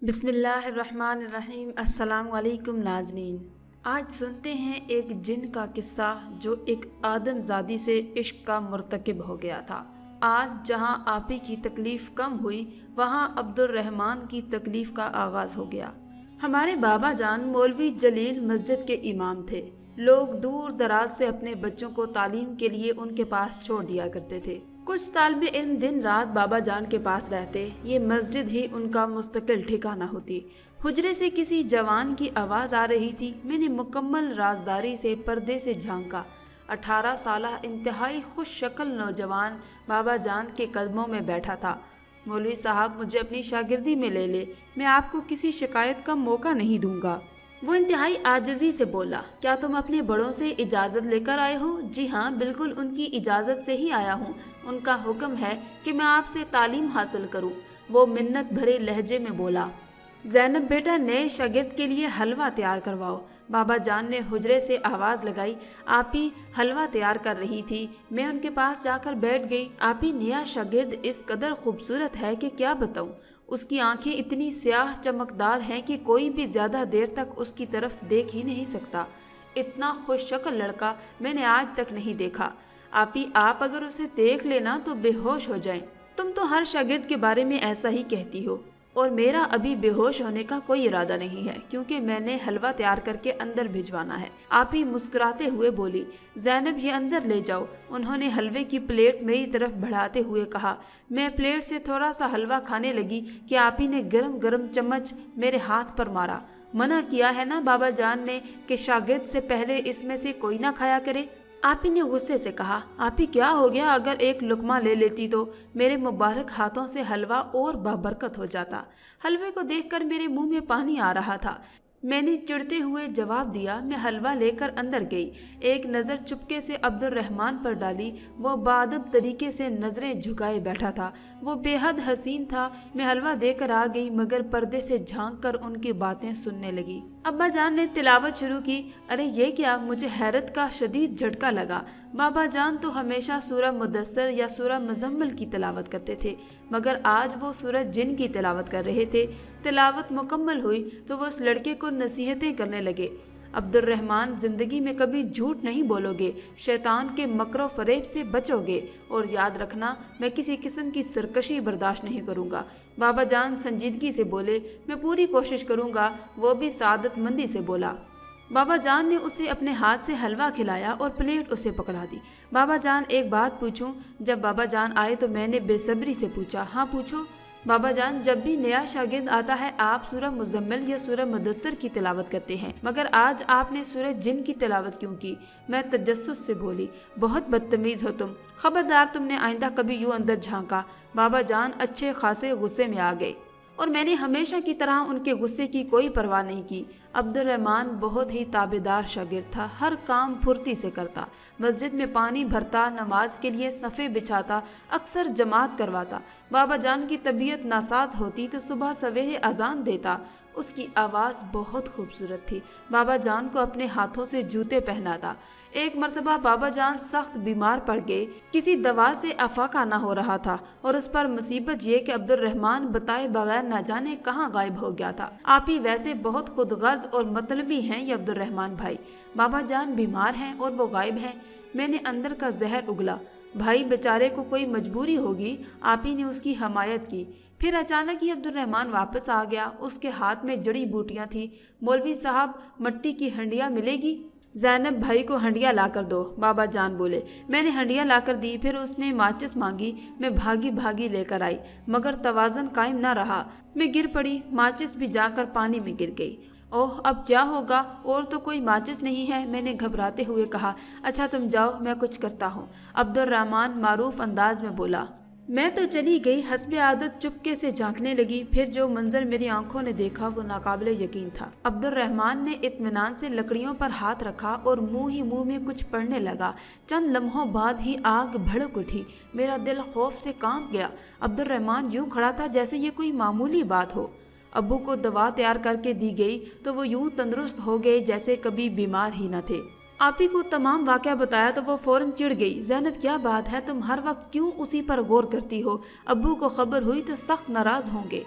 بسم اللہ الرحمن الرحیم۔ السلام علیکم ناظرین، آج سنتے ہیں ایک جن کا قصہ جو ایک آدم زادی سے عشق کا مرتکب ہو گیا تھا۔ آج جہاں آپی کی تکلیف کم ہوئی وہاں عبد الرحمن کی تکلیف کا آغاز ہو گیا۔ ہمارے بابا جان مولوی جلیل مسجد کے امام تھے۔ لوگ دور دراز سے اپنے بچوں کو تعلیم کے لیے ان کے پاس چھوڑ دیا کرتے تھے۔ کچھ طالب علم دن رات بابا جان کے پاس رہتے، یہ مسجد ہی ان کا مستقل ٹھکانہ ہوتی۔ حجرے سے کسی جوان کی آواز آ رہی تھی۔ میں نے مکمل رازداری سے پردے سے جھانکا۔ 18 سالہ انتہائی خوش شکل نوجوان بابا جان کے قدموں میں بیٹھا تھا۔ مولوی صاحب، مجھے اپنی شاگردی میں لے لے، میں آپ کو کسی شکایت کا موقع نہیں دوں گا۔ وہ انتہائی عاجزی سے بولا، کیا تم اپنے بڑوں سے اجازت لے کر آئے ہو؟ جی ہاں، بالکل ان کی اجازت سے ہی آیا ہوں۔ ان کا حکم ہے کہ میں آپ سے تعلیم حاصل کروں۔ وہ منت بھرے لہجے میں بولا، زینب بیٹا، نئے شاگرد کے لیے حلوہ تیار کرواؤ۔ بابا جان نے حجرے سے آواز لگائی۔ آپی حلوہ تیار کر رہی تھی۔ میں ان کے پاس جا کر بیٹھ گئی۔ آپی، نیا شاگرد اس قدر خوبصورت ہے کہ کیا بتاؤں۔ اس کی آنکھیں اتنی سیاہ چمکدار ہیں کہ کوئی بھی زیادہ دیر تک اس کی طرف دیکھ ہی نہیں سکتا۔ اتنا خوش شکل لڑکا میں نے آج تک نہیں دیکھا۔ آپی، آپ اگر اسے دیکھ لینا تو بے ہوش ہو جائیں۔ تم تو ہر شاگرد کے بارے میں ایسا ہی کہتی ہو، اور میرا ابھی بے ہوش ہونے کا کوئی ارادہ نہیں ہے، کیونکہ میں نے حلوہ تیار کر کے اندر بھجوانا ہے۔ آپی مسکراتے ہوئے بولی، زینب یہ اندر لے جاؤ۔ انہوں نے حلوے کی پلیٹ میری طرف بڑھاتے ہوئے کہا۔ میں پلیٹ سے تھوڑا سا حلوہ کھانے لگی کہ آپی نے گرم گرم چمچ میرے ہاتھ پر مارا۔ منع کیا ہے نا بابا جان نے کہ شاگرد سے پہلے اس میں سے کوئی نہ کھایا کرے۔ آپی نے غصے سے کہا، آپی کیا ہو گیا؟ اگر ایک لقمہ لے لیتی تو میرے مبارک ہاتھوں سے حلوہ اور بابرکت ہو جاتا۔ حلوے کو دیکھ کر میرے منہ میں پانی آ رہا تھا۔ میں نے چڑھتے ہوئے جواب دیا۔ میں حلوہ لے کر اندر گئی، ایک نظر چپکے سے عبد الرحمن پر ڈالی۔ وہ باادب طریقے سے نظریں جھکائے بیٹھا تھا۔ وہ بے حد حسین تھا۔ میں حلوہ دے کر آ گئی، مگر پردے سے جھانک کر ان کی باتیں سننے لگی۔ ابا جان نے تلاوت شروع کی۔ ارے یہ کیا؟ مجھے حیرت کا شدید جھٹکا لگا۔ بابا جان تو ہمیشہ سورہ مدثر یا سورہ مزمل کی تلاوت کرتے تھے، مگر آج وہ سورہ جن کی تلاوت کر رہے تھے۔ تلاوت مکمل ہوئی تو وہ اس لڑکے کو نصیحتیں کرنے لگے۔ عبد الرحمن، زندگی میں کبھی جھوٹ نہیں بولو گے، شیطان کے مکر و فریب سے بچو گے، اور یاد رکھنا میں کسی قسم کی سرکشی برداشت نہیں کروں گا۔ بابا جان سنجیدگی سے بولے، میں پوری کوشش کروں گا۔ وہ بھی سعادت مندی سے بولا۔ بابا جان نے اسے اپنے ہاتھ سے حلوہ کھلایا اور پلیٹ اسے پکڑا دی۔ بابا جان، ایک بات پوچھوں؟ جب بابا جان آئے تو میں نے بے صبری سے پوچھا، ہاں پوچھو۔ بابا جان، جب بھی نیا شاگرد آتا ہے آپ سورہ مزمل یا سورہ مدثر کی تلاوت کرتے ہیں، مگر آج آپ نے سورہ جن کی تلاوت کیوں کی؟ میں تجسس سے بولی، بہت بدتمیز ہو تم، خبردار تم نے آئندہ کبھی یوں اندر جھانکا۔ بابا جان اچھے خاصے غصے میں آ گئے، اور میں نے ہمیشہ کی طرح ان کے غصے کی کوئی پرواہ نہیں کی۔ عبد الرحمن بہت ہی تابعدار شاگرد تھا، ہر کام پھرتی سے کرتا، مسجد میں پانی بھرتا، نماز کے لیے صفیں بچھاتا، اکثر جماعت کرواتا۔ بابا جان کی طبیعت ناساز ہوتی تو صبح سویرے اذان دیتا۔ اس کی آواز بہت خوبصورت تھی۔ بابا جان کو اپنے ہاتھوں سے جوتے پہناتا۔ ایک مرتبہ بابا جان سخت بیمار پڑ گئے، کسی دوا سے افاقہ نہ ہو رہا تھا، اور اس پر مصیبت یہ کہ عبد الرحمن بتائے بغیر نہ جانے کہاں غائب ہو گیا تھا۔ آپ ہی ویسے بہت خود غرض اور مطلبی ہیں یہ عبد الرحمن بھائی۔ بابا جان بیمار ہیں اور وہ غائب ہیں۔ میں نے اندر کا زہر اگلا، بھائی بیچارے کو کوئی مجبوری ہوگی۔ آپ ہی نے اس کی حمایت کی۔ پھر اچانک ہی عبد الرحمن واپس آ گیا۔ اس کے ہاتھ میں جڑی بوٹیاں تھیں۔ مولوی صاحب، مٹی کی ہنڈیا ملے گی؟ زینب بھائی کو ہنڈیا لا کر دو، بابا جان بولے۔ میں نے ہنڈیا لا کر دی، پھر اس نے ماچس مانگی۔ میں بھاگی بھاگی لے کر آئی، مگر توازن قائم نہ رہا، میں گر پڑی، ماچس بھی جا کر پانی میں گر گئی۔ اوہ، اب کیا ہوگا؟ اور تو کوئی ماچس نہیں ہے، میں نے گھبراتے ہوئے کہا۔ اچھا تم جاؤ، میں کچھ کرتا ہوں، عبد الرحمن معروف انداز میں بولا۔ میں تو چلی گئی، حسب عادت چپکے سے جھانکنے لگی۔ پھر جو منظر میری آنکھوں نے دیکھا وہ ناقابل یقین تھا۔ عبد الرحمن نے اطمینان سے لکڑیوں پر ہاتھ رکھا اور منہ ہی منہ میں کچھ پڑھنے لگا۔ چند لمحوں بعد ہی آگ بھڑک اٹھی، میرا دل خوف سے کانپ گیا۔ عبد الرحمن یوں کھڑا تھا جیسے یہ کوئی معمولی بات ہو۔ ابو کو دوا تیار کر کے دی گئی تو وہ یوں تندرست ہو گئے جیسے کبھی بیمار ہی نہ تھے۔ آپی کو تمام واقعہ بتایا تو وہ فوراً چڑ گئی۔ زینب کیا بات ہے، تم ہر وقت کیوں اسی پر غور کرتی ہو؟ ابو کو خبر ہوئی تو سخت ناراض ہوں گے۔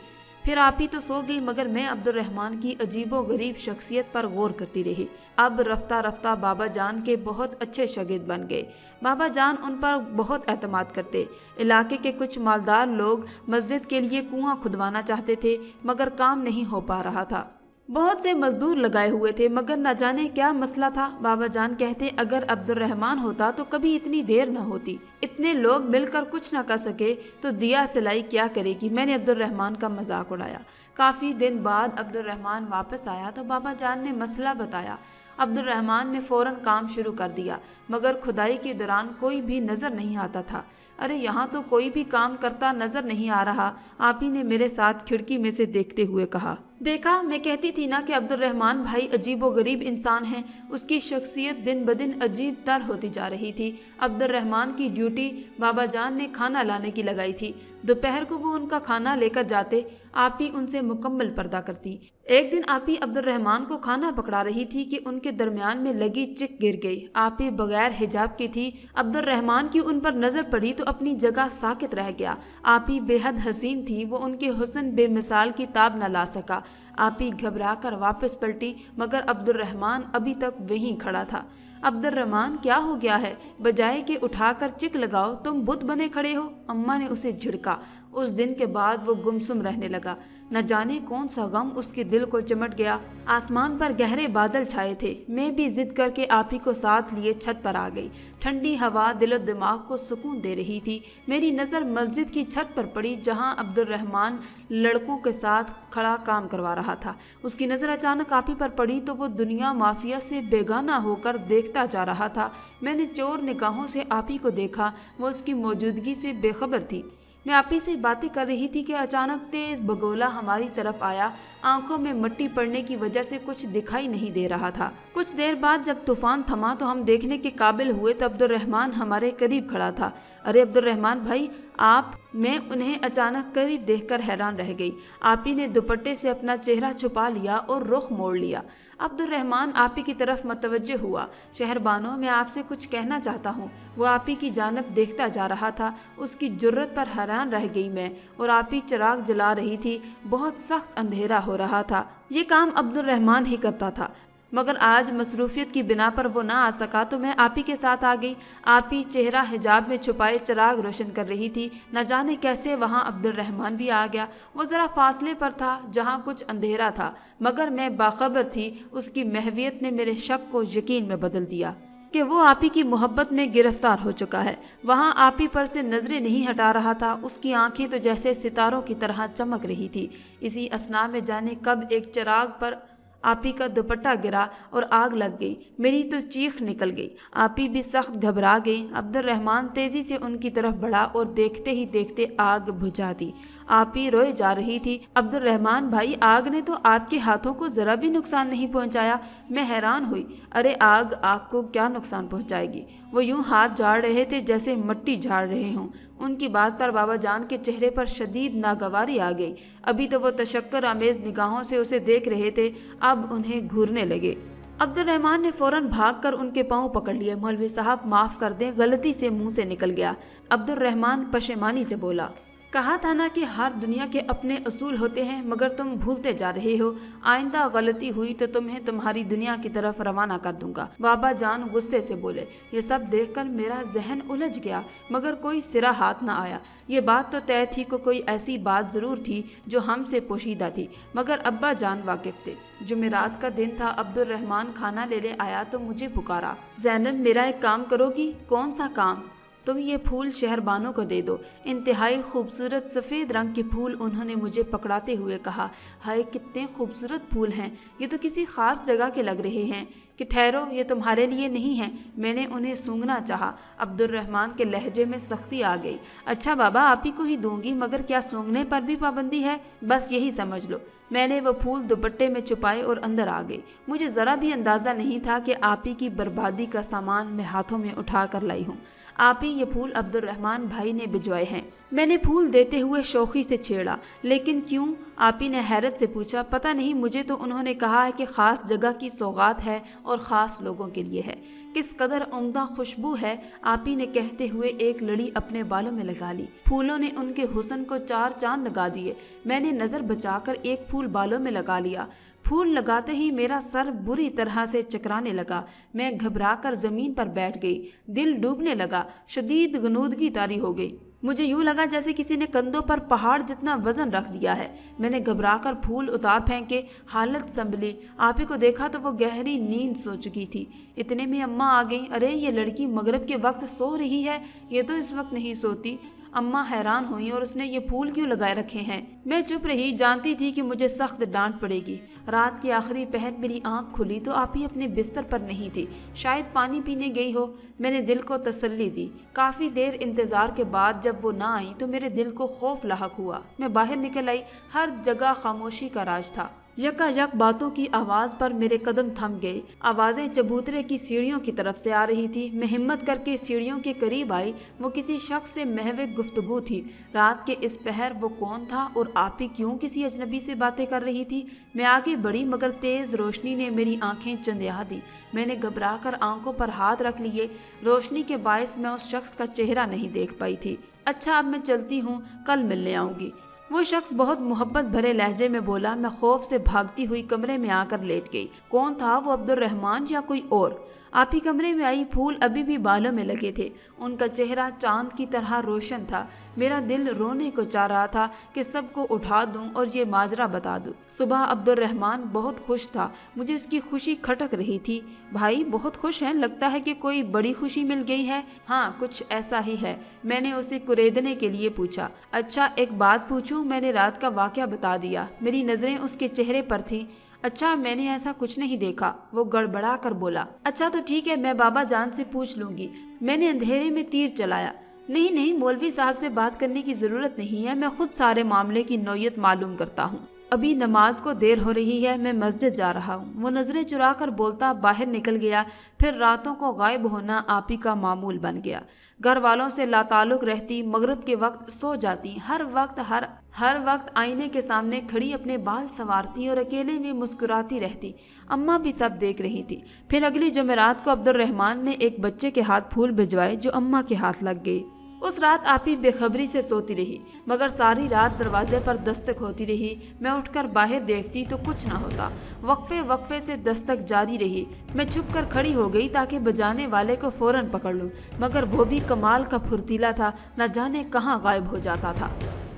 फिर आप ही तो सो गई, मगर मैं अब्दुर्रहमान की अजीबो गरीब शख्सियत पर गौर करती रही। अब रफ्ता रफ्ता बाबा जान के बहुत अच्छे शागिर्द बन गए। बाबा जान उन पर बहुत एतमाद करते। इलाके के कुछ मालदार लोग मस्जिद के लिए कुआं खुदवाना चाहते थे, मगर काम नहीं हो पा रहा था। बहुत से मजदूर लगाए हुए थे, मगर न जाने क्या मसला था। बाबा जान कहते, अगर अब्दुर्रहमान होता तो कभी इतनी देर न होती। इतने लोग मिलकर कुछ न कर सके तो दिया सिलाई क्या करेगी। मैंने अब्दुर्रहमान का मजाक उड़ाया। काफ़ी दिन बाद अब्दुर्रहमान वापस आया तो बाबा जान ने मसला बताया। अब्दुर्रहमान ने फ़ौरन काम शुरू कर दिया, मगर खुदाई के दौरान कोई भी नज़र नहीं आता था। अरे यहाँ तो कोई भी काम करता नज़र नहीं आ रहा, आप ही ने मेरे साथ खिड़की में से देखते हुए कहा। देखा, मैं कहती थी ना कि अब्दुर्रहमान भाई अजीब व गरीब इंसान हैं। उसकी शख्सियत दिन ब दिन अजीब तर होती जा रही थी। अब्दुर्रहमान की ड्यूटी बाबा जान ने खाना लाने की लगाई थी। दोपहर को वो उनका खाना लेकर जाते, आप ही उनसे मुकम्मल पर्दा करती। एक दिन आप ही अब्दुर्रहमान को खाना पकड़ा रही थी कि उनके दरमियान में लगी चिक गिर गई। आप ही बगैर हिजाब की थी। अब्दुर्रहमान की उन पर नज़र पड़ी तो अपनी जगह साकित रह गया। आप ही बेहद हसीन थी, वो उनके हुस्न बेमिसाल की ताब न ला सका। आप ही घबरा कर वापस पलटी, मगर अब्दुर्रहमान अभी तक वहीं खड़ा था। अब्दुर्रहमान, क्या हो गया है? बजाय कि उठाकर चिक लगाओ, तुम बुत बने खड़े हो। अम्मा ने उसे झिड़का। उस दिन के बाद वो गुमसुम रहने लगा। न जाने कौन सा गम उसके दिल को चिमट गया। आसमान पर गहरे बादल छाए थे। मैं भी जिद करके आप ही को साथ लिए छत पर आ गई। ठंडी हवा दिल और दिमाग को सुकून दे रही थी। मेरी नज़र मस्जिद की छत पर पड़ी, जहां अब्दुर्रहमान लड़कों के साथ खड़ा काम करवा रहा था। उसकी नज़र अचानक आप ही पर पड़ी तो वो दुनिया माफिया से बेगाना होकर देखता जा रहा था। मैंने चोर निगाहों से आप ही को देखा। वो उसकी मौजूदगी से बेखबर थी। मैं आप ही से बातें कर रही थी कि अचानक तेज बगोला हमारी तरफ आया। आंखों में मिट्टी पड़ने की वजह से कुछ दिखाई नहीं दे रहा था। कुछ देर बाद जब तूफान थमा तो हम देखने के काबिल हुए तो अब्दुर्रहमान हमारे करीब खड़ा था। अरे अब्दुर्रहमान भाई, आप! मैं उन्हें अचानक करीब देखकर हैरान रह गई। आप ही ने दुपट्टे से अपना चेहरा छुपा लिया और रुख मोड़ लिया। अब्दुर्रहमान आप ही की तरफ मतवज्जे हुआ। शहरबानो, मैं आपसे कुछ कहना चाहता हूँ। वो आप ही की जानब देखता जा रहा था। उसकी जुर्रत पर हैरान रह गई मैं। और आप ही चिराग जला रही थी। बहुत सख्त अंधेरा हो रहा था। ये काम अब्दुर्रहमान ही करता था, मगर आज मसरूफियत की बिना पर वो ना आ सका तो मैं आप ही के साथ आ गई। आप ही चेहरा हिजाब में छुपाए चिराग रोशन कर रही थी। न जाने कैसे वहाँ अब्दुर्रहमान भी आ गया। वो ज़रा फासले पर था जहाँ कुछ अंधेरा था, मगर मैं बाखबर थी। उसकी महवियत ने मेरे शक को यकीन में बदल दिया कि वो आप ही की मोहब्बत में गिरफ्तार हो चुका है। वहाँ आप ही पर से नजरें नहीं हटा रहा था। उसकी आंखें तो जैसे सितारों की तरह चमक रही थी। इसी असना में जाने कब एक चिराग पर आप ही का दुपट्टा गिरा और आग लग गई। मेरी तो चीख निकल गई। आप ही भी सख्त घबरा गई। अब्दुर्रहमान तेजी से उनकी तरफ बढ़ा और देखते ही देखते आग बुझा दी। आप ही रोए जा रही थी। अब्दुर्रहमान भाई, आग ने तो आपके हाथों को जरा भी नुकसान नहीं पहुंचाया। मैं हैरान हुई। अरे आग को क्या नुकसान पहुंचाएगी? वो यूं हाथ झाड़ रहे थे जैसे मिट्टी झाड़ रहे हों। उनकी बात पर बाबा जान के चेहरे पर शदीद नागवारी आ गई। अभी तो वो तशक्कर आमेज निगाहों से उसे देख रहे थे, अब उन्हें घूरने लगे। अब्दुर्रहमान ने फौरन भागकर उनके पांव पकड़ लिए। मौलवी साहब, माफ़ कर दें, गलती से मुंह से निकल गया। अब्दुर्रहमान पशेमानी से बोला। कहा था ना कि हर दुनिया के अपने असूल होते हैं, मगर तुम भूलते जा रहे हो। आइंदा गलती हुई तो तुम्हें तुम्हारी दुनिया की तरफ रवाना कर दूंगा। बाबा जान गुस्से से बोले। ये सब देखकर मेरा जहन उलझ गया, मगर कोई सिरा हाथ न आया। ये बात तो तय थी कि कोई ऐसी बात ज़रूर थी जो हमसे पोशीदा थी, मगर अब्बा जान वाकिफ थे। जुमेरात का दिन था। अब्दुर्रहमान खाना लेने आया तो मुझे पुकारा। ज़ैनब, मेरा एक काम करोगी? कौन सा काम? तुम ये फूल शहरबानों को दे दो। इंतहाई खूबसूरत सफ़ेद रंग के फूल उन्होंने मुझे पकड़ाते हुए कहा। हाय, कितने खूबसूरत फूल हैं। ये तो किसी ख़ास जगह के लग रहे हैं। कि ठहरो, ये तुम्हारे लिए नहीं है। मैंने उन्हें सूंघना चाहा। अब्दुर्रहमान के लहजे में सख्ती आ गई। अच्छा बाबा, आप ही को ही दूंगी, मगर क्या सूंघने पर भी पाबंदी है? बस यही समझ लो। मैंने वो फूल दुपट्टे में छुपाए और अंदर आ गई। मुझे ज़रा भी अंदाज़ा नहीं था कि आप ही की बर्बादी का सामान मैं हाथों में उठा कर लाई हूँ। आप ही ये फूल अब्दुर्रहमान भाई ने भिजवाए हैं। मैंने फूल देते हुए शौकी से छेड़ा। लेकिन क्यों? आप ही ने हैरत से पूछा। पता नहीं, मुझे तो उन्होंने कहा है कि ख़ास जगह की सौगात है और ख़ास लोगों के लिए है। किस कदर उम्दा खुशबू है, आप ही ने कहते हुए एक लड़ी अपने बालों में लगा ली। फूलों ने उनके हुस्न को चार चांद लगा दिए। मैंने नज़र बचाकर एक फूल बालों में लगा लिया। फूल लगाते ही मेरा सर बुरी तरह से चकराने लगा। मैं घबराकर ज़मीन पर बैठ गई। दिल डूबने लगा। शदीद गनूदगी तारी हो गई। मुझे यूँ लगा जैसे किसी ने कंधों पर पहाड़ जितना वजन रख दिया है। मैंने घबराकर फूल उतार फेंके। हालत संभली। आप ही को देखा तो वो गहरी नींद सो चुकी थी। इतने में अम्मा आ गई। अरे ये लड़की मगरिब के वक्त सो रही है, ये तो इस वक्त नहीं सोती। अम्मा हैरान हुई और उसने ये फूल क्यों लगाए रखे हैं। मैं चुप रही, जानती थी कि मुझे सख्त डांट पड़ेगी। रात की आखिरी पहर मेरी आंख खुली तो आप ही अपने बिस्तर पर नहीं थी, शायद पानी पीने गई हो। मैंने दिल को तसल्ली दी। काफ़ी देर इंतज़ार के बाद जब वो ना आई तो मेरे दिल को खौफ लाहक हुआ। मैं बाहर निकल आई। हर जगह खामोशी का राज था। यकायक बातों की आवाज़ पर मेरे कदम थम गए। आवाज़ें चबूतरे की सीढ़ियों की तरफ से आ रही थी। मैं हिम्मत करके सीढ़ियों के करीब आई। वो किसी शख्स से महवे गुफ्तगू थी। रात के इस पहर वो कौन था और आप ही क्यों किसी अजनबी से बातें कर रही थी? मैं आगे बढ़ी मगर तेज़ रोशनी ने मेरी आंखें चंदिया दी। मैंने घबराकर आंखों पर हाथ रख लिए। रोशनी के बायस मैं उस शख्स का चेहरा नहीं देख पाई थी। अच्छा, अब मैं चलती हूँ, कल मिलने आऊँगी। वो शख्स बहुत मोहब्बत भरे लहजे में बोला। मैं खौफ से भागती हुई कमरे में आकर लेट गई। कौन था वो, अब्दुर्रहमान या कोई और? आप ही कमरे में आई। फूल अभी भी बालों में लगे थे। उनका चेहरा चांद की तरह रोशन था। मेरा दिल रोने को चाह रहा था कि सबको उठा दूं और ये माजरा बता दूं। सुबह अब्दुर्रहमान बहुत खुश था। मुझे उसकी खुशी खटक रही थी। भाई बहुत खुश हैं, लगता है कि कोई बड़ी खुशी मिल गई है। हाँ, कुछ ऐसा ही है। मैंने उसे कुरेदने के लिए पूछा। अच्छा, एक बात पूछूं? मैंने रात का वाकया बता दिया। मेरी नज़रें उसके चेहरे पर थीं। अच्छा, मैंने ऐसा कुछ नहीं देखा, वो गड़बड़ा कर बोला। अच्छा तो ठीक है, मैं बाबा जान से पूछ लूंगी। मैंने अंधेरे में तीर चलाया। नहीं नहीं, मौलवी साहब से बात करने की ज़रूरत नहीं है, मैं खुद सारे मामले की नौयत मालूम करता हूँ। अभी नमाज को देर हो रही है, मैं मस्जिद जा रहा हूँ। वो नज़रें चुरा कर बोलता बाहर निकल गया। फिर रातों को गायब होना आप ही का मामूल बन गया। घर वालों से लाताल्लुक़ रहती, मगरिब के वक्त सो जाती, हर वक्त आईने के सामने खड़ी अपने बाल संवारती और अकेले में मुस्कुराती रहती। अम्मा भी सब देख रही थी। फिर अगली जुमेरात को अब्दुर्रहमान ने एक बच्चे के हाथ फूल भिजवाए जो अम्मा के हाथ लग गई। उस रात आप ही बेखबरी से सोती रही, मगर सारी रात दरवाजे पर दस्तक होती रही। मैं उठकर बाहर देखती तो कुछ ना होता। वक्फे से दस्तक जारी रही। मैं छुप कर खड़ी हो गई ताकि बजाने वाले को फौरन पकड़ लूं, मगर वो भी कमाल का फुर्तीला था, न जाने कहाँ गायब हो जाता था।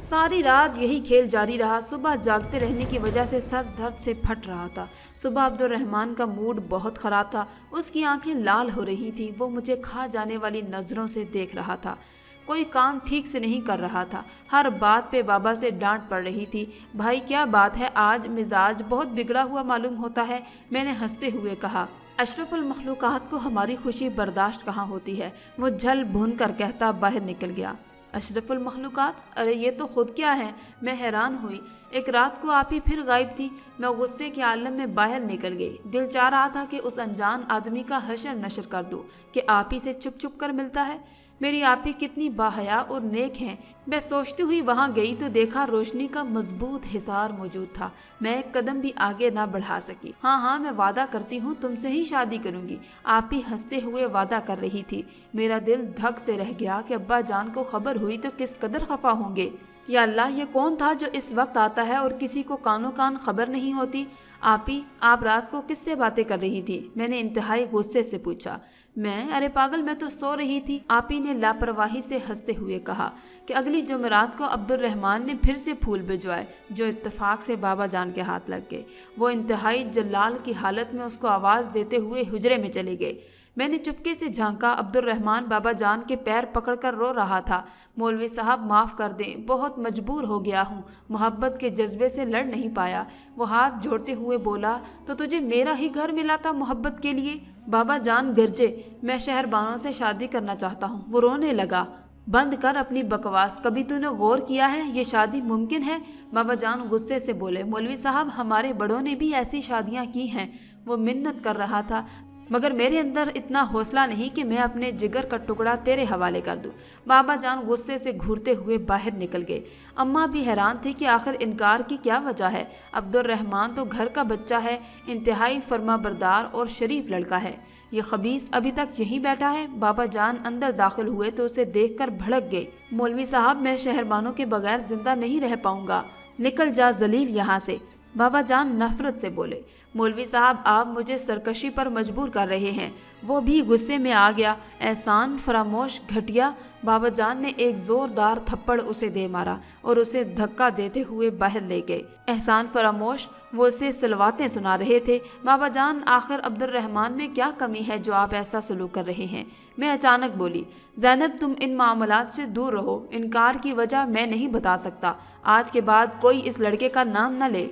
सारी रात यही खेल जारी रहा। सुबह जागते रहने की वजह से सर दर्द से फट रहा था। सुबह अब्दुर्रहमान का मूड बहुत ख़राब था। उसकी आंखें लाल हो रही थी। वो मुझे खा जाने वाली नज़रों से देख रहा था। कोई काम ठीक से नहीं कर रहा था। हर बात पे बाबा से डांट पड़ रही थी। भाई क्या बात है, आज मिजाज बहुत बिगड़ा हुआ मालूम होता है। मैंने हंसते हुए कहा। अशरफुल मखलूकात को हमारी खुशी बर्दाश्त कहाँ होती है, वो झल भुन कर कहता बाहर निकल गया। अशरफुल मखलूकात? अरे ये तो खुद क्या है? मैं हैरान हुई। एक रात को आप ही फिर गायब थी। मैं गुस्से के आलम में बाहर निकल गई। दिल चाह रहा था कि उस अनजान आदमी का हशर नशर कर दूं कि आप ही से छुप छुप कर मिलता है। मेरी आप ही कितनी बाहया और नेक हैं। मैं सोचती हुई वहाँ गई तो देखा रोशनी का मजबूत हिसार मौजूद था। मैं एक कदम भी आगे ना बढ़ा सकी। हाँ, मैं वादा करती हूँ तुमसे ही शादी करूँगी। आप ही हंसते हुए वादा कर रही थी। मेरा दिल धक से रह गया कि अब्बा जान को खबर हुई तो किस कदर खफा होंगे। या अल्लाह, ये कौन था जो इस वक्त आता है और किसी को कानों कान खबर नहीं होती। आप ही, आप रात को किससे बातें कर रही थी? मैंने इंतहाई गुस्से से पूछा। मैं? अरे पागल, मैं तो सो रही थी। आप ही ने लापरवाही से हंसते हुए कहा कि अगली जुमेरात को अब्दुर्रहमान ने फिर से फूल भिजवाए जो इत्तेफाक से बाबा जान के हाथ लग गए। वो इंतहाई जलाल की हालत में उसको आवाज़ देते हुए हुजरे में चले गए। मैंने चुपके से झांका। अब्दुर्रहमान बाबा जान के पैर पकड़कर रो रहा था। मौलवी साहब माफ़ कर दें, बहुत मजबूर हो गया हूँ, मोहब्बत के जज्बे से लड़ नहीं पाया। वो हाथ जोड़ते हुए बोला, तो तुझे मेरा ही घर मिला था मोहब्बत के लिए? बाबा जान गरजे, मैं शहरबानों से शादी करना चाहता हूँ। वो रोने लगा। बंद कर अपनी बकवास, कभी तूने गौर किया है ये शादी मुमकिन है? बाबा जान गुस्से से बोले। मौलवी साहब, हमारे बड़ों ने भी ऐसी शादियाँ की हैं। वो मिन्नत कर रहा था। मगर मेरे अंदर इतना हौसला नहीं कि मैं अपने जिगर का टुकड़ा तेरे हवाले कर दूं। बाबा जान गुस्से से घूरते हुए बाहर निकल गए। अम्मा भी हैरान थी कि आखिर इनकार की क्या वजह है। अब्दुर्रहमान तो घर का बच्चा है, इंतहाई फर्माबरदार और शरीफ लड़का है। ये खबीस अभी तक यहीं बैठा है। बाबा जान अंदर दाखिल हुए तो उसे देखकर भड़क गए। मौलवी साहब, मैं शहरबानों के बगैर जिंदा नहीं रह पाऊंगा, निकल जा जलील यहाँ से। बाबा जान नफरत से बोले। मौलवी साहब, आप मुझे सरकशी पर मजबूर कर रहे हैं। वो भी गुस्से में आ गया। एहसान फरामोश घटिया। बाबा जान ने एक जोरदार थप्पड़ उसे दे मारा और उसे धक्का देते हुए बाहर ले गए। एहसान फरामोश, वो उसे सलवातें सुना रहे थे। बाबा जान, आखिर अब्दुर्रहमान में क्या कमी है जो आप ऐसा सलूक कर रहे हैं? मैं अचानक बोली। ज़ैनब, तुम इन मामलात से दूर रहो। इनकार की वजह मैं नहीं बता सकता। आज के बाद कोई इस लड़के का नाम न ले।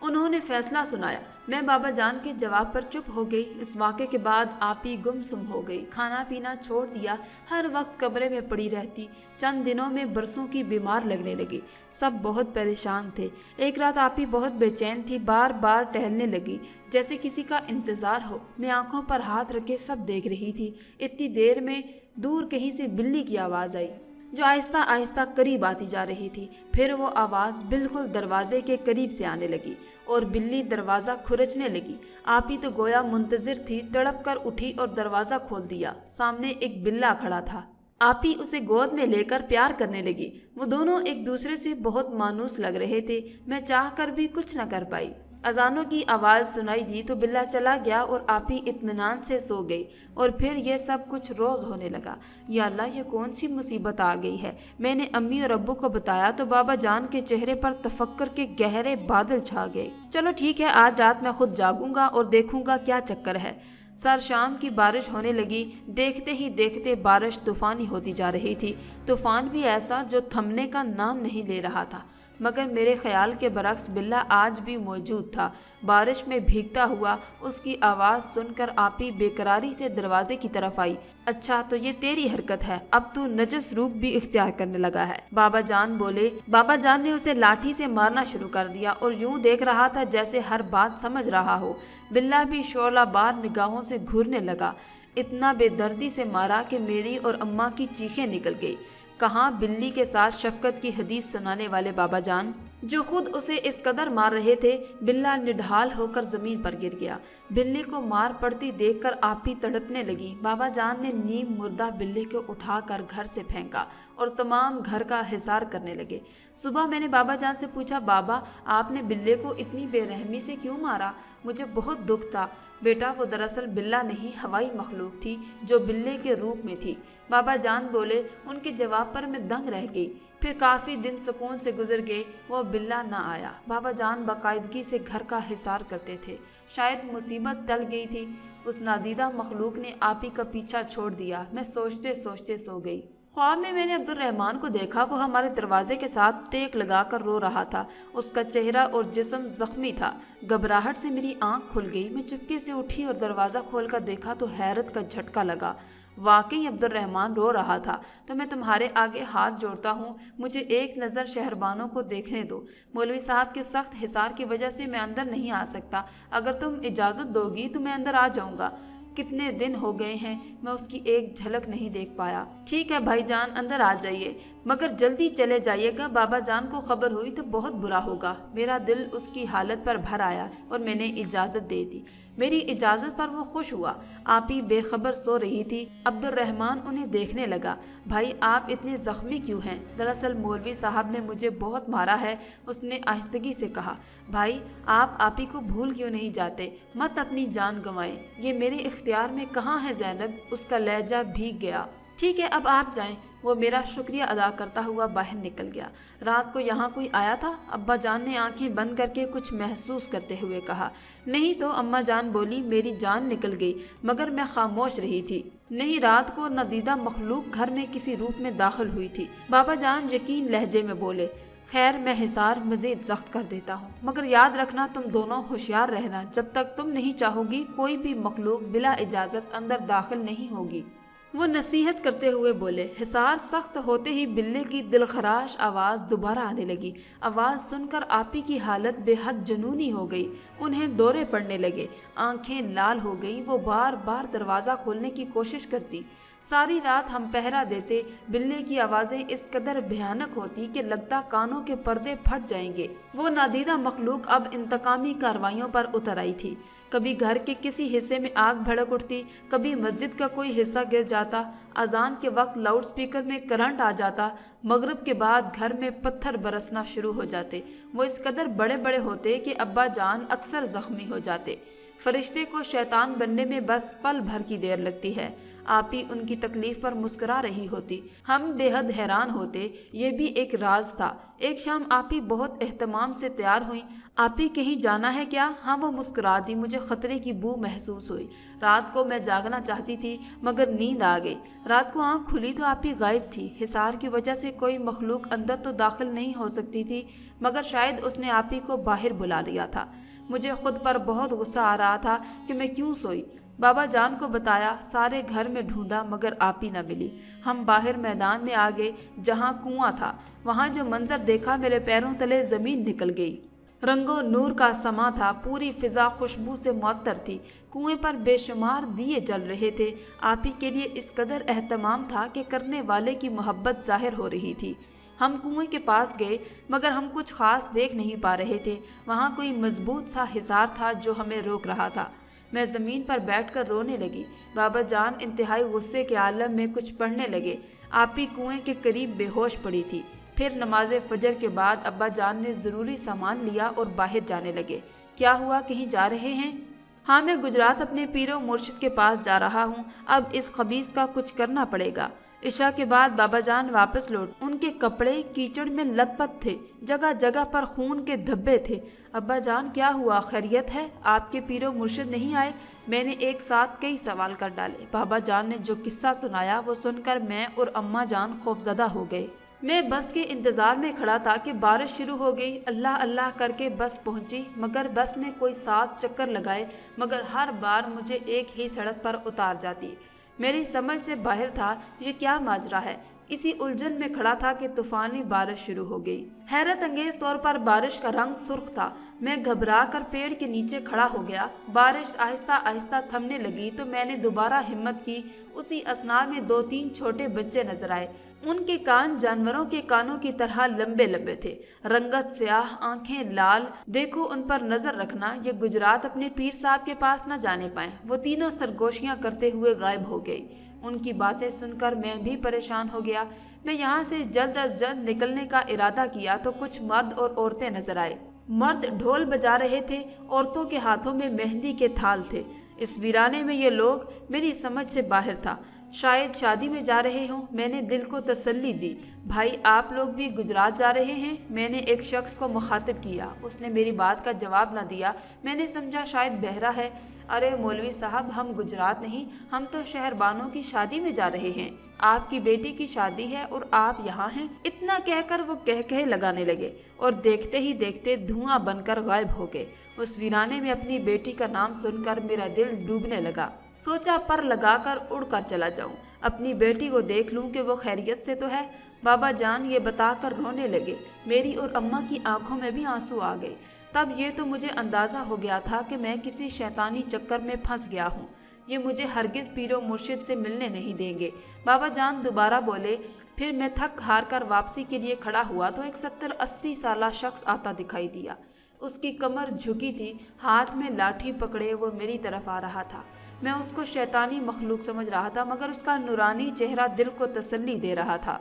उन्होंने फैसला सुनाया। मैं बाबा जान के जवाब पर चुप हो गई। इस वाक़े के बाद आप ही गुमसुम हो गई। खाना पीना छोड़ दिया। हर वक्त कमरे में पड़ी रहती। चंद दिनों में बरसों की बीमार लगने लगी। सब बहुत परेशान थे। एक रात आप ही बहुत बेचैन थी, बार बार टहलने लगी जैसे किसी का इंतज़ार हो। मैं आंखों पर हाथ रखे सब देख रही थी। इतनी देर में दूर कहीं से बिल्ली की आवाज़ आई जो आहिस्ता आहिस्ता करीब आती जा रही थी। फिर वो आवाज़ बिल्कुल दरवाजे के करीब से आने लगी और बिल्ली दरवाज़ा खुरचने लगी। आप ही तो गोया मुंतजिर थी, तड़प कर उठी और दरवाज़ा खोल दिया। सामने एक बिल्ला खड़ा था। आप ही उसे गोद में लेकर प्यार करने लगी। वो दोनों एक दूसरे से बहुत मानूस लग रहे थे। मैं चाह कर भी कुछ न कर पाई। अजानों की आवाज़ सुनाई दी तो बिल्ला चला गया और आप ही इत्मीनान से सो गई। और फिर यह सब कुछ रोज़ होने लगा। या अल्लाह, ये कौन सी मुसीबत आ गई है। मैंने अम्मी और अब्बू को बताया तो बाबा जान के चेहरे पर तफक्कर के गहरे बादल छा गए। चलो ठीक है, आज रात मैं खुद जागूंगा और देखूंगा क्या चक्कर है। सर शाम की बारिश होने लगी। देखते ही देखते बारिश तूफ़ानी होती जा रही थी। तूफ़ान भी ऐसा जो थमने का नाम नहीं ले रहा था। मगर मेरे ख्याल के बरक्स बिल्ला आज भी मौजूद था। बारिश में भीगता हुआ उसकी आवाज़ सुनकर आप ही बेकरारी से दरवाजे की तरफ आई। अच्छा, तो ये तेरी हरकत है, अब तू नजस रूप भी इख्तियार करने लगा है, बाबा जान बोले। बाबा जान ने उसे लाठी से मारना शुरू कर दिया और यूं देख रहा था जैसे हर बात समझ रहा हो। बिल्ला भी शोलाबार निगाहों से घूरने लगा। इतना बेदर्दी से मारा कि मेरी और अम्मा की चीखें निकल गई। कहाँ बिल्ली के साथ शफकत की हदीस सुनाने वाले बाबा जान, जो खुद उसे इस कदर मार रहे थे। बिल्ला निढाल होकर ज़मीन पर गिर गया। बिल्ली को मार पड़ती देखकर आप ही तड़पने लगी। बाबा जान ने नीम मुर्दा बिल्ली को उठाकर घर से फेंका और तमाम घर का हिसार करने लगे। सुबह मैंने बाबा जान से पूछा, बाबा आपने बिल्ले को इतनी बेरहमी से क्यों मारा? मुझे बहुत दुख था। बेटा, वो दरअसल बिल्ला नहीं, हवाई मखलूक थी जो बिल्ले के रूप में थी। बाबा जान बोले। उनके जवाब पर मैं दंग रह गई। फिर काफ़ी दिन सुकून से गुजर गए। वो बिल्ला ना आया। बाबा जान बाकायदगी से घर का हिसार करते थे। शायद मुसीबत टल गई थी। उस नादीदा मखलूक ने आप ही का पीछा छोड़ दिया। मैं सोचते सोचते सो गई। ख्वाब में मैंने अब्दुर्रहमान को देखा। वो हमारे दरवाजे के साथ टेक लगाकर रो रहा था। उसका चेहरा और जिस्म जख्मी था। घबराहट से मेरी आंख खुल गई। मैं चुपके से उठी और दरवाज़ा खोलकर देखा तो हैरत का झटका लगा। वाकई अब्दुर्रहमान रो रहा था। तो मैं तुम्हारे आगे हाथ जोड़ता हूँ, मुझे एक नज़र शहरबानों को देखने दो। मौलवी साहब के सख्त हिसार की वजह से मैं अंदर नहीं आ सकता। अगर तुम इजाज़त दोगी तो मैं अंदर आ जाऊँगा। कितने दिन हो गए हैं मैं उसकी एक झलक नहीं देख पाया। ठीक है भाईजान, अंदर आ जाइए, मगर जल्दी चले जाइएगा। बाबा जान को खबर हुई तो बहुत बुरा होगा। मेरा दिल उसकी हालत पर भर आया और मैंने इजाज़त दे दी। मेरी इजाज़त पर वो खुश हुआ। आप ही बेखबर सो रही थी। अब्दुर्रहमान उन्हें देखने लगा। भाई, आप इतने ज़ख्मी क्यों हैं? दरअसल मौलवी साहब ने मुझे बहुत मारा है, उसने आहिस्तगी से कहा। भाई, आप ही को भूल क्यों नहीं जाते? मत अपनी जान गंवाएं। ये मेरे इख्तियार में कहाँ है ज़ैनब? उसका लहजा भीग गया। ठीक है, अब आप जाएं। वो मेरा शुक्रिया अदा करता हुआ बाहर निकल गया। रात को यहाँ कोई आया था? अब्बा जान ने आंखें बंद करके कुछ महसूस करते हुए कहा। नहीं तो, अम्मा जान बोली। मेरी जान निकल गई मगर मैं खामोश रही थी। नहीं, रात को नदीदा मखलूक घर में किसी रूप में दाखिल हुई थी। बाबा जान यकीन लहजे में बोले। खैर, मैं हिसार मज़ीद सख्त कर देता हूँ, मगर याद रखना तुम दोनों होशियार रहना। जब तक तुम नहीं चाहोगी कोई भी मखलूक बिला इजाज़त अंदर दाखिल नहीं होगी। वो नसीहत करते हुए बोले। हिसार सख्त होते ही बिल्ली की दिलखराश आवाज़ दोबारा आने लगी। आवाज़ सुनकर आपी की हालत बेहद जुनूनी हो गई। उन्हें दौरे पड़ने लगे, आंखें लाल हो गईं। वो बार बार दरवाज़ा खोलने की कोशिश करती। सारी रात हम पहरा देते। बिल्ली की आवाज़ें इस कदर भयानक होती कि लगता कानों के पर्दे फट जाएंगे। वो नादीदा मखलूक अब इंतकामी कार्रवाइयों पर उतर आई थी। कभी घर के किसी हिस्से में आग भड़क उठती, कभी मस्जिद का कोई हिस्सा गिर जाता, अजान के वक्त लाउड स्पीकर में करंट आ जाता, मगरिब के बाद घर में पत्थर बरसना शुरू हो जाते। वो इस कदर बड़े बड़े होते कि अब्बा जान अक्सर जख्मी हो जाते। फरिश्ते को शैतान बनने में बस पल भर की देर लगती है। आपी उनकी तकलीफ पर मुस्कुरा रही होती। हम बेहद हैरान होते। ये भी एक राज था। एक शाम आपी बहुत एहतमाम से तैयार हुई। आपी कहीं जाना है क्या? हाँ, वो मुस्कुरा दी। मुझे खतरे की बू महसूस हुई। रात को मैं जागना चाहती थी मगर नींद आ गई। रात को आंख खुली तो आपी गायब थी। हिसार की वजह से कोई मखलूक अंदर तो दाखिल नहीं हो सकती थी, मगर शायद उसने आपी को बाहर बुला लिया था। मुझे खुद पर बहुत गुस्सा आ रहा था कि मैं क्यों सोई। बाबा जान को बताया, सारे घर में ढूंढा मगर आपी न मिली। हम बाहर मैदान में आ गए जहाँ कुआं था। वहाँ जो मंजर देखा, मेरे पैरों तले ज़मीन निकल गई। रंगो नूर का समा था, पूरी फिजा खुशबू से मुअत्तर थी। कुएं पर बेशुमार दिए जल रहे थे। आपी के लिए इस कदर एहतमाम था कि करने वाले की मोहब्बत जाहिर हो रही थी। हम कुएं के पास गए मगर हम कुछ खास देख नहीं पा रहे थे। वहाँ कोई मजबूत सा हिसार था जो हमें रोक रहा था। मैं ज़मीन पर बैठकर रोने लगी। बाबा जान इंतहाई गुस्से के आलम में कुछ पढ़ने लगे। आपी कुएं के करीब बेहोश पड़ी थी। फिर नमाज फजर के बाद अब्बा जान ने ज़रूरी सामान लिया और बाहर जाने लगे। क्या हुआ, कहीं जा रहे हैं? हाँ, मैं गुजरात अपने पीरो मुर्शिद के पास जा रहा हूँ। अब इस खबीस का कुछ करना पड़ेगा। इशा के बाद बाबा जान वापस लौट। उनके कपड़े कीचड़ में लथपथ थे, जगह जगह पर खून के धब्बे थे। अब्बा जान, क्या हुआ, खैरियत है? आपके पीरो मुर्शिद नहीं आए? मैंने एक साथ कई सवाल कर डाले। बाबा जान ने जो किस्सा सुनाया वो सुनकर मैं और अम्मा जान खौफजदा हो गए। मैं बस के इंतज़ार में खड़ा था कि बारिश शुरू हो गई। अल्लाह अल्लाह करके बस पहुंची, मगर बस में कोई 7 चक्कर लगाए मगर हर बार मुझे एक ही सड़क पर उतार जाती। मेरी समझ से बाहर था ये क्या माजरा है। इसी उलझन में खड़ा था कि तूफानी बारिश शुरू हो गई। हैरत अंगेज तौर पर बारिश का रंग सुर्ख था। मैं घबरा कर पेड़ के नीचे खड़ा हो गया। बारिश आहिस्ता आहिस्ता थमने लगी तो मैंने दोबारा हिम्मत की। उसी असना में 2-3 छोटे बच्चे नजर आए। उनके कान जानवरों के कानों की तरह लंबे लंबे थे, रंगत स्याह, आंखें लाल। देखो उन पर नजर रखना, ये गुजरात अपने पीर साहब के पास न जाने पाए। वो तीनों सरगोशियां करते हुए गायब हो गई। उनकी बातें सुनकर मैं भी परेशान हो गया। मैं यहाँ से जल्द अज जल्द निकलने का इरादा किया तो कुछ मर्द और औरतें नजर आए। मर्द ढोल बजा रहे थे, औरतों के हाथों में मेहंदी के थाल थे। इस वीराने में ये लोग मेरी समझ से बाहर था। शायद शादी में जा रहे हों। मैंने दिल को तसल्ली दी। भाई, आप लोग भी गुजरात जा रहे हैं? मैंने एक शख्स को मुखातिब किया। उसने मेरी बात का जवाब न दिया। मैंने समझा शायद बहरा है। अरे मौलवी साहब, हम गुजरात नहीं, हम तो शहरबानों की शादी में जा रहे हैं। आपकी बेटी की शादी है और आप यहाँ हैं। इतना कहकर वो कह लगाने लगे और देखते ही देखते धुआं बनकर गायब हो गए। उस वीराने में अपनी बेटी का नाम सुनकर मेरा दिल डूबने लगा। सोचा पर लगाकर उड़कर चला जाऊं, अपनी बेटी को देख लूं कि वो खैरियत से तो है। बाबा जान ये बताकर रोने लगे। मेरी और अम्मा की आंखों में भी आंसू आ गए। तब ये तो मुझे अंदाज़ा हो गया था कि मैं किसी शैतानी चक्कर में फंस गया हूँ। ये मुझे हरगिज़ पीरो मुर्शिद से मिलने नहीं देंगे। बाबा जान दोबारा बोले। फिर मैं थक हार कर वापसी के लिए खड़ा हुआ तो एक 70-80 साला शख्स आता दिखाई दिया। उसकी कमर झुकी थी, हाथ में लाठी पकड़े वो मेरी तरफ आ रहा था। मैं उसको शैतानी मखलूक समझ रहा था मगर उसका नूरानी चेहरा दिल को तसल्ली दे रहा था।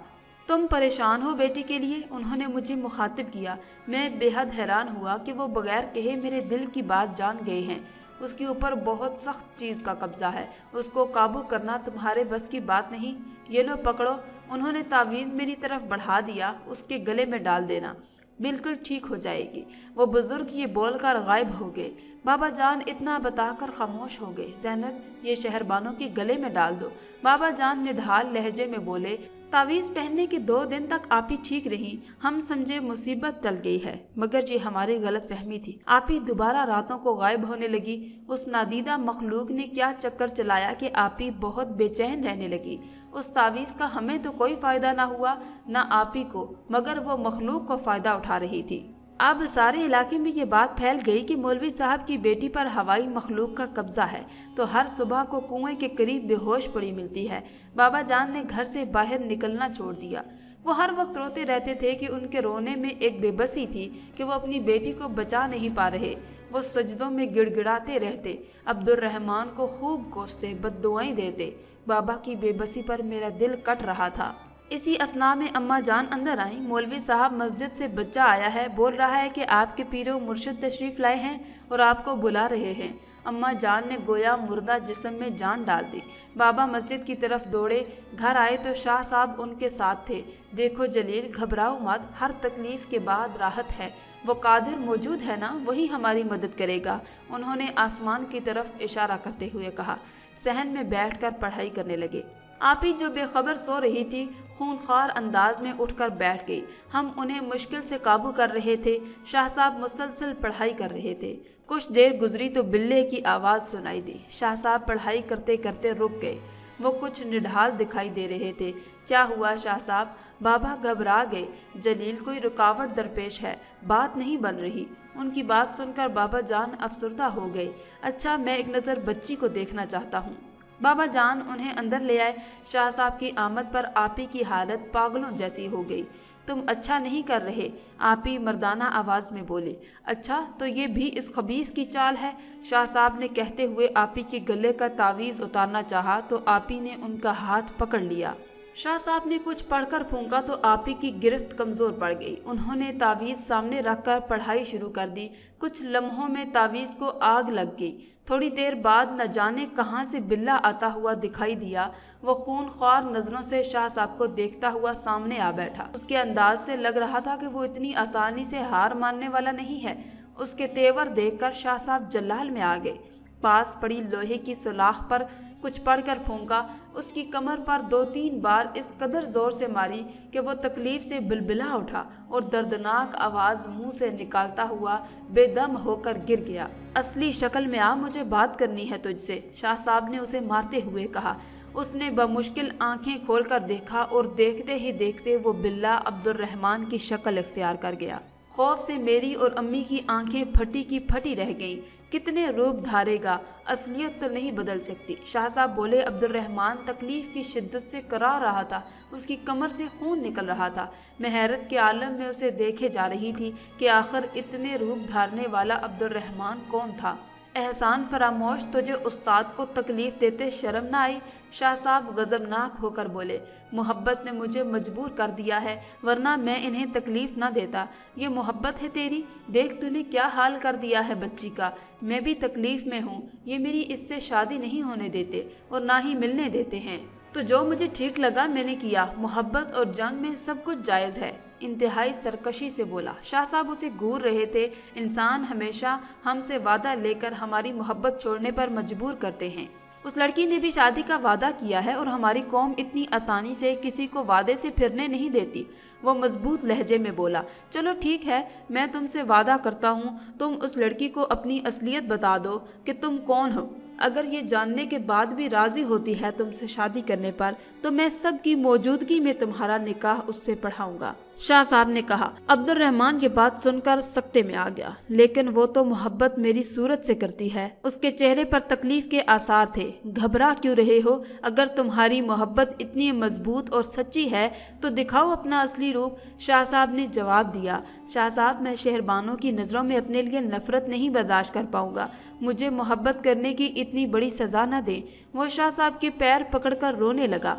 तुम परेशान हो बेटी के लिए? उन्होंने मुझे मुखातिब किया। मैं बेहद हैरान हुआ कि वो बगैर कहे मेरे दिल की बात जान गए हैं। उसके ऊपर बहुत सख्त चीज़ का कब्जा है, उसको काबू करना तुम्हारे बस की बात नहीं। ये लो पकड़ो। उन्होंने तावीज़ मेरी तरफ बढ़ा दिया। उसके गले में डाल देना, बिल्कुल ठीक हो जाएगी। वो बुजुर्ग ये बोलकर गायब हो गए। बाबा जान इतना बताकर खामोश हो गए। ज़ैनब, ये शहरबानों के गले में डाल दो। बाबा जान निढाल लहजे में बोले। तावीज़ पहनने के 2 दिन तक आप ही ठीक रही, हम समझे मुसीबत टल गई है, मगर ये हमारी गलत फहमी थी। आप ही दोबारा रातों को गायब होने लगी। उस नादीदा मखलूक ने क्या चक्कर चलाया कि आप ही बहुत बेचैन रहने लगी। उस तावीज़ का हमें तो कोई फ़ायदा ना हुआ, ना आप ही को, मगर वो मखलूक को फ़ायदा उठा रही थी। अब सारे इलाके में ये बात फैल गई कि मौलवी साहब की बेटी पर हवाई मखलूक का कब्जा है, तो हर सुबह को कुएं के करीब बेहोश पड़ी मिलती है। बाबा जान ने घर से बाहर निकलना छोड़ दिया। वो हर वक्त रोते रहते थे कि उनके रोने में एक बेबसी थी कि वो अपनी बेटी को बचा नहीं पा रहे। वो सजदों में गिड़गिड़ाते रहते, अब्दुर्रहमान को खूब कोसते, बद्दुआएं देते। बाबा की बेबसी पर मेरा दिल कट रहा था। इसी असना में अम्मा जान अंदर आई। मौलवी साहब, मस्जिद से बच्चा आया है, बोल रहा है कि आपके पीरो मुर्शिद तशरीफ़ लाए हैं और आपको बुला रहे हैं। अम्मा जान ने गोया मुर्दा जिस्म में जान डाल दी। बाबा मस्जिद की तरफ दौड़े। घर आए तो शाह साहब उनके साथ थे। देखो जलील, घबराओ मत, हर तकलीफ़ के बाद राहत है। वो कादिर मौजूद है ना, वही हमारी मदद करेगा। उन्होंने आसमान की तरफ इशारा करते हुए कहा। सहन में बैठकर पढ़ाई करने लगे। आप ही जो बेखबर सो रही थी, खूनखार अंदाज में उठकर बैठ गई। हम उन्हें मुश्किल से काबू कर रहे थे। शाह साहब मुसलसल पढ़ाई कर रहे थे। कुछ देर गुजरी तो बिल्ले की आवाज़ सुनाई दी। शाह साहब पढ़ाई करते करते रुक गए। वो कुछ निढाल दिखाई दे रहे थे। क्या हुआ शाह साहब? बाबा घबरा गए। जलील, कोई रुकावट दरपेश है, बात नहीं बन रही। उनकी बात सुनकर बाबा जान अफसरदा हो गए। अच्छा, मैं एक नज़र बच्ची को देखना चाहता हूँ। बाबा जान उन्हें अंदर ले आए। शाह साहब की आमद पर आपी की हालत पागलों जैसी हो गई। तुम अच्छा नहीं कर रहे, आपी मर्दाना आवाज़ में बोले। अच्छा, तो ये भी इस खबीस की चाल है? शाह साहब ने कहते हुए आपी के गले का तावीज़ उतारना चाहा तो आपी ने उनका हाथ पकड़ लिया। शाह साहब ने कुछ पढ़कर फूंका तो आपी की गिरफ्त कमज़ोर पड़ गई। उन्होंने तावीज़ सामने रखकर पढ़ाई शुरू कर दी। कुछ लम्हों में तावीज़ को आग लग गई। थोड़ी देर बाद न जाने कहाँ से बिल्ला आता हुआ दिखाई दिया। वो खूनख्वार नज़रों से शाह साहब को देखता हुआ सामने आ बैठा। उसके अंदाज से लग रहा था कि वो इतनी आसानी से हार मानने वाला नहीं है। उसके तेवर देखकर शाह साहब जलाल में आ गए। पास पड़ी लोहे की सुलाख पर कुछ पढ़कर फूंका। उसकी कमर पर 2-3 बार इस कदर ज़ोर से मारी कि वो तकलीफ़ से बिलबिला उठा और दर्दनाक आवाज़ मुंह से निकालता हुआ बेदम होकर गिर गया। असली शक्ल में आ, मुझे बात करनी है तुझसे, शाह साहब ने उसे मारते हुए कहा। उसने बमुश्किल आंखें खोलकर देखा और देखते ही देखते वो बिल्ला अब्दुर्रहमान की शक्ल इख्तियार कर गया। खौफ से मेरी और अम्मी की आंखें फटी की फटी रह गईं। कितने रूप धारेगा, असलियत तो नहीं बदल सकती। शाह साहब बोले। अब्दुर्रहमान तकलीफ़ की शिद्दत से करा रहा था। उसकी कमर से खून निकल रहा था। मैं हैरत के आलम में उसे देखे जा रही थी कि आखिर इतने रूप धारने वाला अब्दुर्रहमान कौन था। एहसान फरामोश, तुझे उस्ताद को तकलीफ़ देते शर्म ना आई? शाह साहब गज़बनाक होकर बोले। मोहब्बत ने मुझे मजबूर कर दिया है, वरना मैं इन्हें तकलीफ़ ना देता। ये मोहब्बत है तेरी? देख तूने क्या हाल कर दिया है बच्ची का। मैं भी तकलीफ़ में हूँ। ये मेरी इससे शादी नहीं होने देते और ना ही मिलने देते हैं। तो जो मुझे ठीक लगा मैंने किया। मोहब्बत और जंग में सब कुछ जायज़ है, इंतहाई सरकशी से बोला। शाह साहब उसे घूर रहे थे। इंसान हमेशा हमसे वादा लेकर हमारी मोहब्बत छोड़ने पर मजबूर करते हैं। उस लड़की ने भी शादी का वादा किया है और हमारी कौम इतनी आसानी से किसी को वादे से फिरने नहीं देती। वो मजबूत लहजे में बोला। चलो ठीक है, मैं तुमसे वादा करता हूँ, तुम उस लड़की को अपनी असलियत बता दो कि तुम कौन हो। अगर ये जानने के बाद भी राज़ी होती है तुमसे शादी करने पर, तो मैं सब की मौजूदगी में तुम्हारा निकाह उससे पढ़ाऊंगा। शाह साहब ने कहा। अब्दुर्रहमान की बात सुनकर सकते में आ गया। लेकिन वो तो मोहब्बत मेरी सूरत से करती है। उसके चेहरे पर तकलीफ के आसार थे। घबरा क्यों रहे हो? अगर तुम्हारी मोहब्बत इतनी मजबूत और सच्ची है तो दिखाओ अपना असली रूप। शाह साहब ने जवाब दिया। शाह साहब, मैं शहरबानों की नज़रों में अपने लिए नफरत नहीं बर्दाश्त कर पाऊंगा। मुझे मोहब्बत करने की इतनी बड़ी सज़ा न दें। वो शाह साहब के पैर पकड़कर रोने लगा।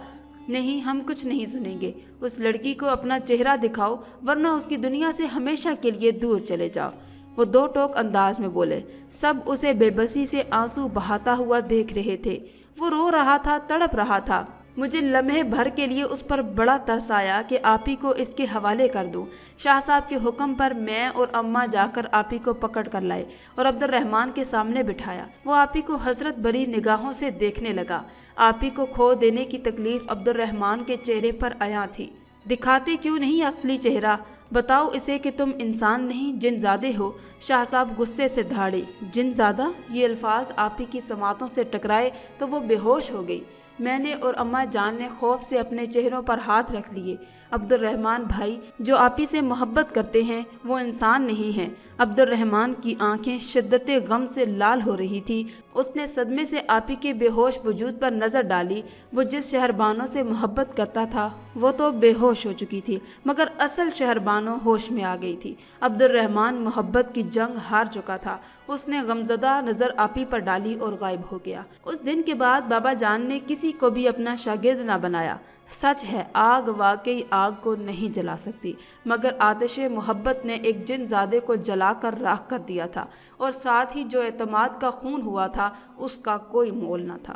नहीं, हम कुछ नहीं सुनेंगे। उस लड़की को अपना चेहरा दिखाओ, वरना उसकी दुनिया से हमेशा के लिए दूर चले जाओ। वो दो टोक अंदाज में बोले। सब उसे बेबसी से आंसू बहाता हुआ देख रहे थे। वो रो रहा था, तड़प रहा था। مجھے لمحے بھر کے لیے اس پر بڑا ترس آیا کہ آپی کو اس کے حوالے کر دوں۔ شاہ صاحب کے حکم پر میں اور اماں جا کر آپی کو پکڑ کر لائے اور عبد الرحمن کے سامنے بٹھایا۔ وہ آپی کو حسرت بری نگاہوں سے دیکھنے لگا۔ آپی کو کھو دینے کی تکلیف عبد الرحمن کے چہرے پر عیاں تھی۔ دکھاتے کیوں نہیں اصلی چہرہ؟ بتاؤ اسے کہ تم انسان نہیں جن زادے ہو۔ شاہ صاحب غصے سے دھاڑے۔ جن زادہ؟ یہ الفاظ آپی کی سماعتوں سے ٹکرائے تو وہ بے ہوش ہو گئی۔ میں نے اور اماں جان نے خوف سے اپنے چہروں پر ہاتھ رکھ لیے۔ عبد الرحمن بھائی جو آپی سے محبت کرتے ہیں وہ انسان نہیں ہیں۔ عبد الرحمن کی آنکھیں شدت غم سے لال ہو رہی تھی۔ اس نے صدمے سے آپی کے بے ہوش وجود پر نظر ڈالی۔ وہ جس شہربانو سے محبت کرتا تھا وہ تو بے ہوش ہو چکی تھی، مگر اصل شہربانو ہوش میں آ گئی تھی۔ عبد الرحمن محبت کی جنگ ہار چکا تھا۔ اس نے غمزدہ نظر آپی پر ڈالی اور غائب ہو گیا۔ اس دن کے بعد بابا جان نے کسی کو بھی اپنا شاگرد نہ بنایا۔ سچ ہے آگ واقعی آگ کو نہیں جلا سکتی، مگر آتش محبت نے ایک جن زادے کو جلا کر راکھ کر دیا تھا، اور ساتھ ہی جو اعتماد کا خون ہوا تھا اس کا کوئی مول نہ تھا۔